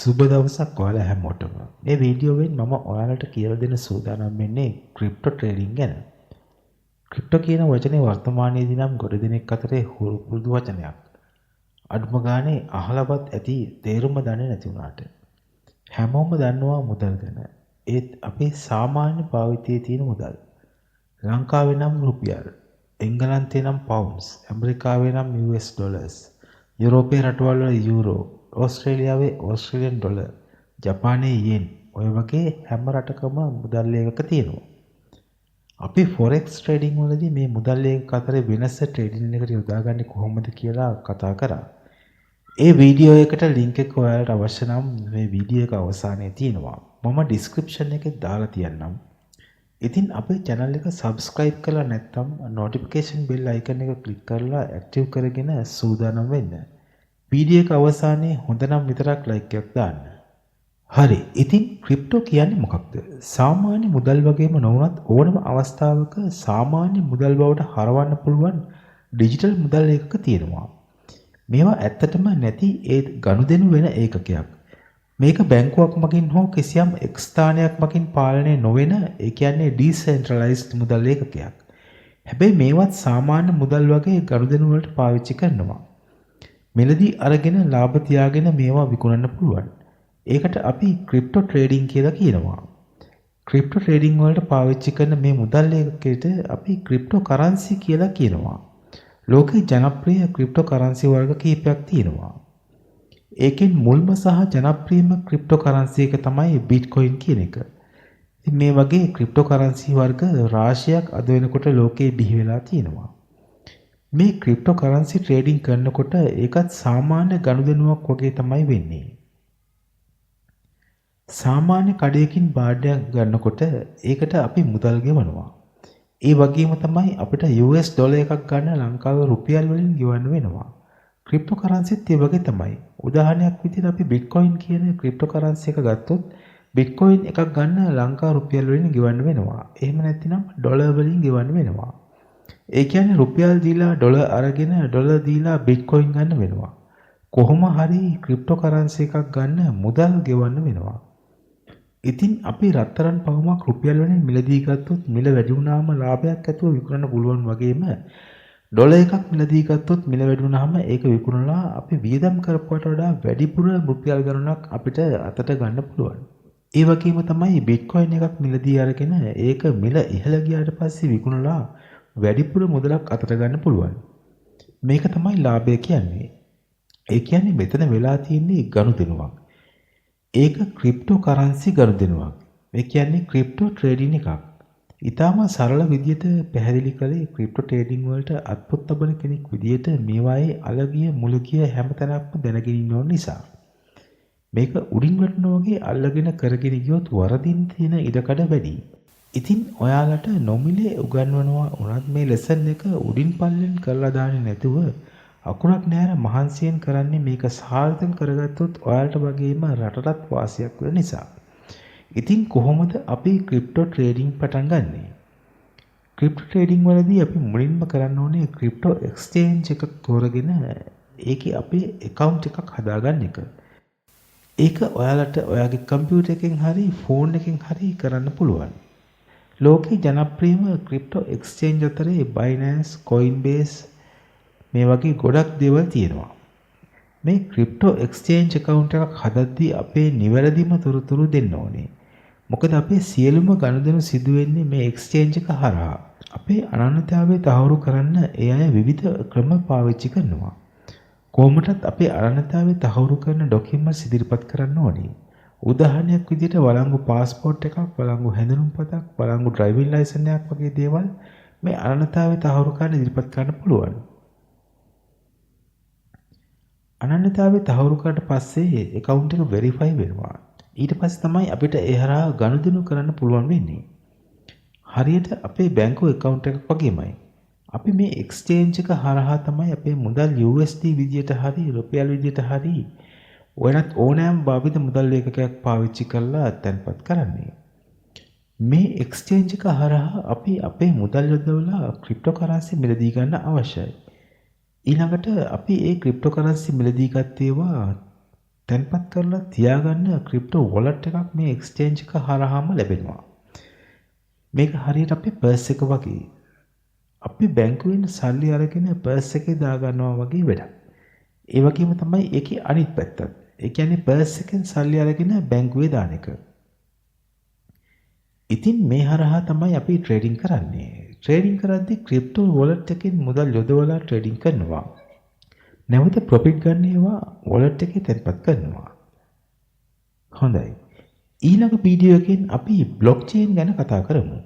සුබ දවසක් ඔයාලා හැමෝටම. මේ වීඩියෝවෙන් මම ඔයාලට කියලා දෙන්න සූදානම් වෙන්නේ ක්‍රිප්ටෝ ට්‍රේඩින් ගැන. ක්‍රිප්ටෝ කියන වචනේ වර්තමානයේදී නම් ගොඩ දෙනෙක් අතරේ හුරු පුරුදු වචනයක්. අඩුම ගානේ අහලවත් ඇති තේරුම දන්නේ නැති වුණාට. හැමෝම දන්නවා මුදල් ගැන. ඒත් අපේ සාමාන්‍ය භාවිතයේ තියෙන මුදල්. ලංකාවේ නම් රුපියල්, එංගලන්තේ නම් පවුන්ස්, ඇමරිකාවේ නම් US ඩොලර්ස්, යුරෝපයේ රටවල් වල යූරෝ, ඕස්ට්‍රේලියාවේ ඕස්ට්‍රේලියන් ඩොලර්, ජපානයේ යෙන් ඔය වගේ හැම රටකම මුදල් ලේඛක තියෙනවා. අපි ෆොරෙක්ස් ට්‍රේඩින් වලදී මේ මුදල් ලේඛක අතරේ වෙනස ට්‍රේඩින් එකට යොදාගන්නේ කොහොමද කියලා කතා කරා. ඒ වීඩියෝ එකට ලින්ක් එක ඔයාලට අවශ්‍ය නම් මේ වීඩියෝ එක අවසානයේ තියෙනවා. මම ඩිස්ක්‍රිප්ෂන් එකේ දාලා තියන්නම්. ඉතින් අපේ channel එක subscribe කරලා නැත්නම් notification bell icon එක click කරලා active කරගෙන සූදානම් වෙන්න. වීඩියෝ එක අවසානයේ හොඳ නම් විතරක් like එකක් දාන්න. හරි. ඉතින් ක්‍රිප්ටෝ කියන්නේ මොකක්ද? සාමාන්‍ය මුදල් වගේම නොවුනත් ඕනම අවස්ථාවක සාමාන්‍ය මුදල් බවට හරවන්න පුළුවන් ඩිජිටල් මුදල් ඒකක තියෙනවා. මේවා ඇත්තටම නැති ඒ ගනුදෙනු වෙන ඒකකයක්. මේක බැංකුවක් මගින් හෝ කිසියම් එක් ස්ථානයක් මගින් පාලනය නොවන ඒ කියන්නේ ඩිසෙන්ට්‍රලයිස්ඩ් මුදල් ඒකකයක්. හැබැයි මේවත් සාමාන්‍ය මුදල් වගේ ගනුදෙනු වලට පාවිච්චි කරනවා. මෙලදී අරගෙන ලාභ තියාගෙන මේවා විකුණන්න පුළුවන්. ඒකට අපි ක්‍රිප්ටෝ ට්‍රේඩින් කියලා කියනවා. ක්‍රිප්ටෝ ට්‍රේඩින් වලට පාවිච්චි කරන මේ මුදල් ඒකකයට අපි ක්‍රිප්ටෝ කරන්සි කියලා කියනවා. ලෝකේ ජනප්‍රිය ක්‍රිප්ටෝ කරන්සි වර්ග කිහිපයක් තියෙනවා. ඒකෙන් මුල්ම සහ ජනප්‍රියම ක්‍රිප්ටෝ කරන්සි එක තමයි බිට්කොයින් කියන එක. ඉතින් මේ වගේ ක්‍රිප්ටෝ කරන්සි වර්ග රාශියක් අද වෙනකොට ලෝකේ බිහි වෙලා තියෙනවා. මේ ක්‍රිප්ටෝ කරන්සි ට්‍රේඩින් කරනකොට ඒකත් සාමාන්‍ය ගනුදෙනුවක් වගේ තමයි වෙන්නේ. සාමාන්‍ය කඩයකින් භාණ්ඩයක් ගන්නකොට ඒකට අපි මුදල් ගෙවනවා. ඒ වගේම තමයි අපිට US ඩොලර් එකක් ගන්න ලංකාවේ රුපියල් වලින් ගෙවන්න වෙනවා. ක්‍රිප්ටෝ කරන්සිත් ඒ වගේ තමයි. උදාහරණයක් විදිහට අපි බිට්කොයින් කියන ක්‍රිප්ටෝ කරන්සි එක ගත්තොත් බිට්කොයින් එකක් ගන්න ලංකා රුපියල් වලින් ගෙවන්න වෙනවා. එහෙම නැත්නම් ඩොලර් වලින් ගෙවන්න වෙනවා. ඒ කියන්නේ රුපියල් දීලා ඩොලර් අරගෙන ඩොලර් දීලා බිට්කොයින් ගන්න වෙනවා. කොහොම හරි ක්‍රිප්ටෝ කරන්සි එකක් ගන්න මුදල් ගෙවන්න වෙනවා. ඉතින් අපි රත්තරන් පහුමක් රුපියල් වලින් මිලදී ගත්තොත් මිල වැඩි වුණාම ලාභයක් ඇතුව විකුණන්න පුළුවන් වගේම ඩොලර් එකක් මිලදී ගත්තොත් මිල වැඩි වුණාම ඒක විකුණලා අපි වියදම් කරපුවට වඩා වැඩිපුර රුපියල් ගණනක් අපිට අතට ගන්න පුළුවන්. ඒ වගේම තමයි බිට්කොයින් එකක් මිලදී අරගෙන ඒක මිල ඉහළ ගියාට පස්සේ විකුණලා වැඩිපුර මුදලක් අතට ගන්න පුළුවන්. මේක තමයි ලාභය කියන්නේ. ඒ කියන්නේ මෙතන වෙලා තියෙන්නේ ගනුදෙනුවක්. ඒක ක්‍රිප්ටෝ කරන්සි ගනුදෙනුවක්. ඒ කියන්නේ ක්‍රිප්ටෝ ට්‍රේඩින් එකක්. ඊටාම සරල විදියට පැහැදිලි කළේ ක්‍රිප්ටෝ ට්‍රේඩින් වලට අත්පොත් ලබන කෙනෙක් විදියට මේවායේ අලගිය මුලගිය හැමතැනක්ම දැනගෙන ඉන්න ඕන නිසා. මේක උඩින් වටනවා වගේ අල්ලගෙන කරගෙන ගියොත් වරදින් තියෙන ඉඩකඩ වැඩි. ඉතින් ඔයාලට නොමිලේ උගන්වනවා උනත් මේ ලෙසන් එක උඩින් පල්ලෙන් කරලා දාන්නේ නැතුව අකුරක් නෑර මහන්සියෙන් කරන්නේ මේක සාර්ථක කරගත්තොත් ඔයාලට වගේම රටටත් වාසියක් වෙන නිසා. ඉතින් කොහොමද අපි ක්‍රිප්ටෝ ට්‍රේඩින් පටන් ගන්නෙ? ක්‍රිප්ටෝ ට්‍රේඩින් වලදී අපි මුලින්ම කරන්න ඕනේ ක්‍රිප්ටෝ එක්ස්චේන්ජ් එකක් තෝරගෙන ඒකේ අපේ account එකක් හදාගන්න එක. ඒක ඔයාලට ඔයාගේ කම්පියුටර් එකෙන් හරි ෆෝන් එකෙන් හරි කරන්න පුළුවන්. ලෝකේ ජනප්‍රියම ක්‍රිප්ටෝ එක්ස්චේන්ජ් අතරේ Binance, Coinbase මේ වගේ ගොඩක් දේවල් තියෙනවා. මේ ක්‍රිප්ටෝ එක්ස්චේන්ජ් account එකක් හදද්දී අපේ නිවැරදිම තොරතුරු දෙන්න ඕනේ. මොකද අපේ සියලුම ගනුදෙනු සිදු වෙන්නේ මේ එක්ස්චේන්ජ් එක හරහා. අපේ අනන්‍යතාවය තහවුරු කරන්න ඒ අය විවිධ ක්‍රම පාවිච්චි කරනවා. කොහොමටත් අපේ අනන්‍යතාවය තහවුරු කරන ඩොකියුමන්ට්ස් ඉදිරිපත් කරන්න ඕනේ. උදාහරණයක් විදිහට වළංගු පාස්පෝර්ට් එකක්, වළංගු හැඳුනුම්පතක්, වළංගු ඩ්‍රයිවිං ලයිසන් එකක් වගේ දේවල් මේ අනන්‍යතාවය තහවුරු කරන්න ඉදිරිපත් කරන්න පුළුවන්. අනන්‍යතාවය තහවුරු කරලා පස්සේ account එක verify වෙනවා. ඊට පස්සේ තමයි අපිට ඒ හරහා ගනුදෙනු කරන්න පුළුවන් වෙන්නේ. හරියට අපේ බැංකුව account එකක් වගේමයි. අපි මේ exchange එක හරහා තමයි අපේ මුදල් USD විදියට හරි රුපියල් විදියට හරි වෙනත් ඕනෑම භාවිත මුදල් ඒකකයක් පාවිච්චි කරලා තැන්පත් කරන්නේ. මේ exchange එක හරහා අපි අපේ මුදල් යොදවලා ක්‍රිප්ටෝ කරන්සි මිලදී ගන්න අවශ්‍යයි. ඊළඟට අපි ඒ ක්‍රිප්ටෝ කරන්සි මිලදී ගත් ඒවා තැන්පත් කරලා තියාගන්න ක්‍රිප්ටෝ වොලට් එකක් මේ එක්ස්චේන්ජ් එක හරහාම ලැබෙනවා. මේක හරියට අපේ පර්ස් එක වගේ. අපි බැංකුවෙන් සල්ලි අරගෙන පර්ස් එකේ දාගන්නවා වගේ වැඩක්. ඒ වගේම තමයි ඒකේ අනිත් පැත්තත්. ඒ කියන්නේ පර්ස් එකෙන් සල්ලි අරගෙන බැංකුවේ දාන එක. ඉතින් මේ හරහා තමයි අපි ට්‍රේඩින් කරන්නේ. ට්‍රේඩින් කරද්දී ක්‍රිප්ටෝ වොලට් එකෙන් මුදල් යොදවලා ට්‍රේඩින් කරනවා. නැවත ප්‍රොෆිට් ගන්න ඒවා වොලට් එකේ තැන්පත් කරනවා. හොඳයි. ඊළඟ වීඩියෝ එකෙන් අපි බ්ලොක්චේන් ගැන කතා කරමු.